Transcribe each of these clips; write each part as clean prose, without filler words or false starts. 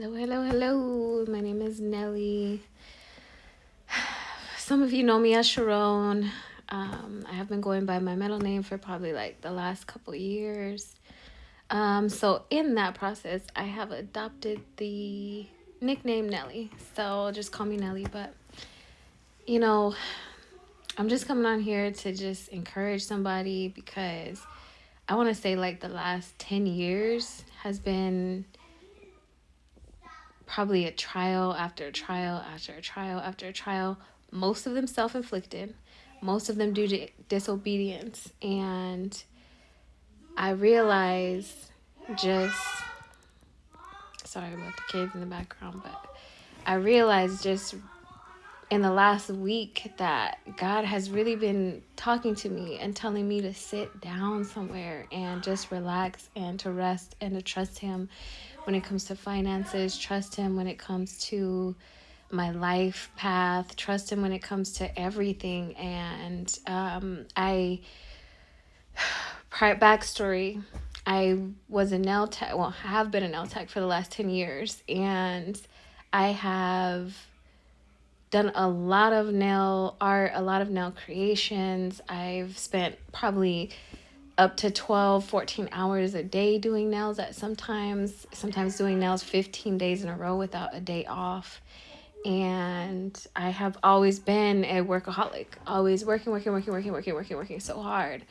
Hello, hello, hello. My name is Nelly. Some of you know me as Sharon. I have been going by my middle name for probably like the last couple years. So in that process, I have adopted the nickname Nelly. So just call me Nelly. But, you know, I'm just coming on here to just encourage somebody because I want to say like the last 10 years has been probably a trial after a trial after a trial after a trial, most of them self-inflicted, most of them due to disobedience. And I realized just, sorry about the kids in the background, but I realized just in the last week that God has really been talking to me and telling me to sit down somewhere and just relax and to rest and to trust Him when it comes to finances, trust Him when it comes to my life path, trust Him when it comes to everything. And backstory, I was a nail tech, well, have been a nail tech for the last 10 years, and I have done a lot of nail art, a lot of nail creations. I've spent probably up to 12, 14 hours a day doing nails at sometimes doing nails 15 days in a row without a day off. And I have always been a workaholic, always working so hard.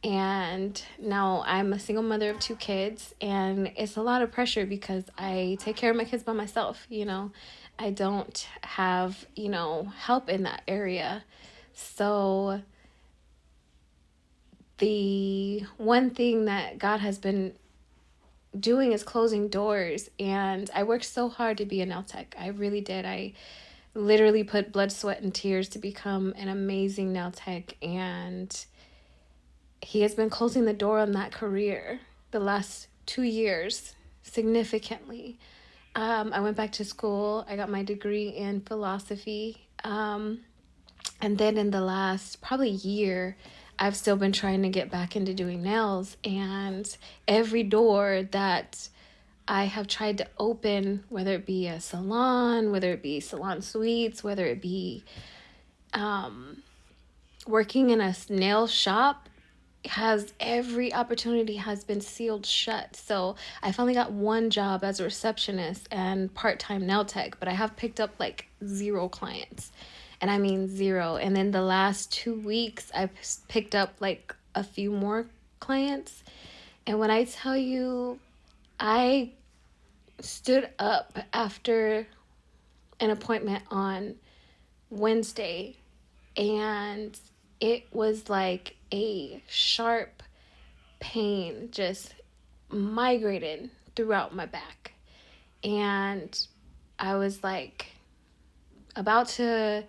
And now I'm a single mother of 2 kids, and it's a lot of pressure because I take care of my kids by myself, I don't have, help in that area. So the one thing that God has been doing is closing doors, and I worked so hard to be a nail tech. I really did. I literally put blood, sweat, and tears to become an amazing nail tech, and He has been closing the door on that career the last 2 years significantly. I went back to school. I got my degree in philosophy. And then in the last probably year, I've still been trying to get back into doing nails. And every door that I have tried to open, whether it be a salon, whether it be salon suites, whether it be working in a nail shop, every opportunity has been sealed shut. So I finally got one job as a receptionist and part-time nail tech, but I have picked up like 0 clients, and I mean 0. And then the last 2 weeks I've picked up like a few more clients. And when I tell you, I stood up after an appointment on Wednesday, and it was like a sharp pain just migrated throughout my back. And I was like about to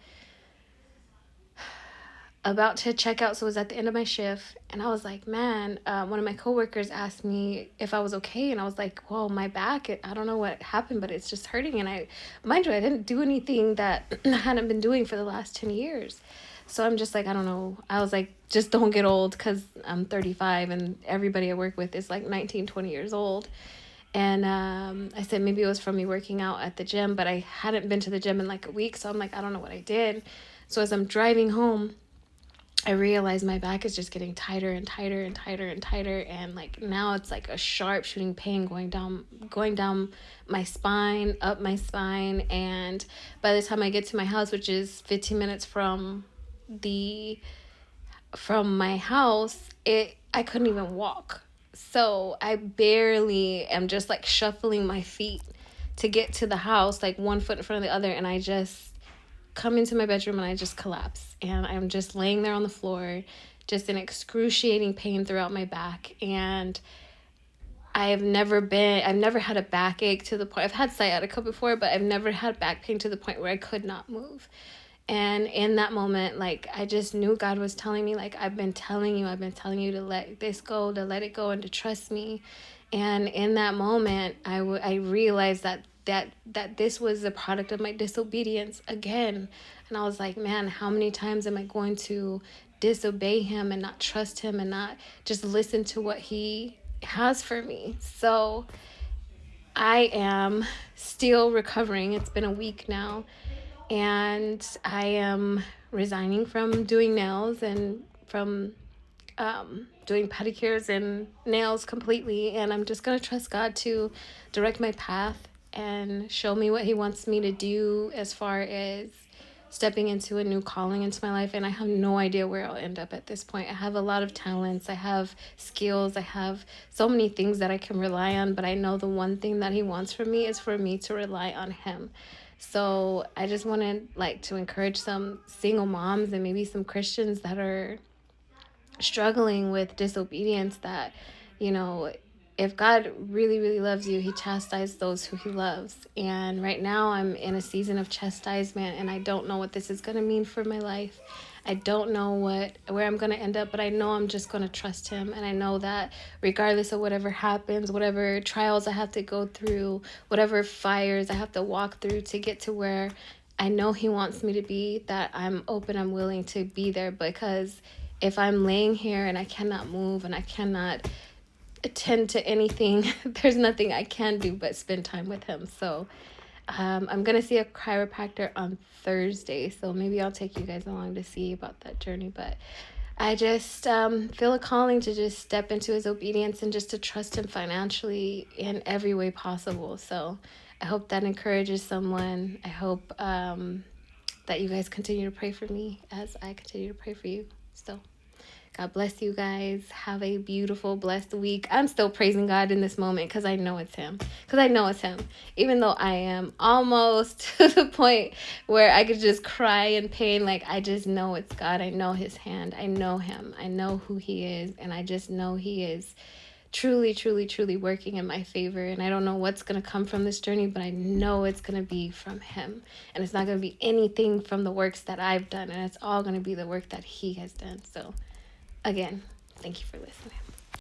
check out. So it was at the end of my shift, and I was like, man, one of my coworkers asked me if I was okay, and I was like, well, my back, I don't know what happened, but it's just hurting. And mind you, I didn't do anything that I hadn't been doing for the last 10 years. So I'm just like, I don't know. I was like, just don't get old, because I'm 35 and everybody I work with is like 19, 20 years old. And I said maybe it was from me working out at the gym, but I hadn't been to the gym in like a week. So I'm like, I don't know what I did. So as I'm driving home, I realized my back is just getting tighter and tighter and tighter and tighter. And like now it's like a sharp shooting pain going down my spine, up my spine. And by the time I get to my house, which is 15 minutes from my house, I couldn't even walk. So I barely am just like shuffling my feet to get to the house, like one foot in front of the other. And I just come into my bedroom and I just collapse. And I'm just laying there on the floor, just in excruciating pain throughout my back. And I've never had a backache to the point, I've had sciatica before, but I've never had back pain to the point where I could not move. And in that moment, like, I just knew God was telling me, like, I've been telling you to let this go, to let it go, and to trust me. And in that moment, I realized that this was a product of my disobedience again. And I was like, man, how many times am I going to disobey Him and not trust Him and not just listen to what He has for me? So I am still recovering. It's been a week now, and I am resigning from doing nails and from doing pedicures and nails completely. And I'm just going to trust God to direct my path and show me what He wants me to do as far as stepping into a new calling into my life. And I have no idea where I'll end up at this point. I have a lot of talents, I have skills, I have so many things that I can rely on, but I know the one thing that He wants from me is for me to rely on Him. So I just want to encourage some single moms and maybe some Christians that are struggling with disobedience, that, you know, if God really, really loves you, He chastises those who He loves. And right now I'm in a season of chastisement, and I don't know what this is going to mean for my life. I don't know where I'm going to end up, but I know I'm just going to trust Him. And I know that regardless of whatever happens, whatever trials I have to go through, whatever fires I have to walk through to get to where I know He wants me to be, that I'm open, I'm willing to be there. Because if I'm laying here and I cannot move and I cannot attend to anything, there's nothing I can do but spend time with Him. So I'm going to see a chiropractor on Thursday. So maybe I'll take you guys along to see about that journey. But I just feel a calling to just step into His obedience and just to trust Him financially in every way possible. So I hope that encourages someone. I hope that you guys continue to pray for me as I continue to pray for you. So God bless you guys. Have a beautiful, blessed week. I'm still praising God in this moment because I know it's Him. Even though I am almost to the point where I could just cry in pain, like I just know it's God. I know His hand. I know Him. I know who He is. And I just know He is truly, truly, truly working in my favor. And I don't know what's going to come from this journey, but I know it's going to be from Him. And it's not going to be anything from the works that I've done. And it's all going to be the work that He has done. So again, thank you for listening.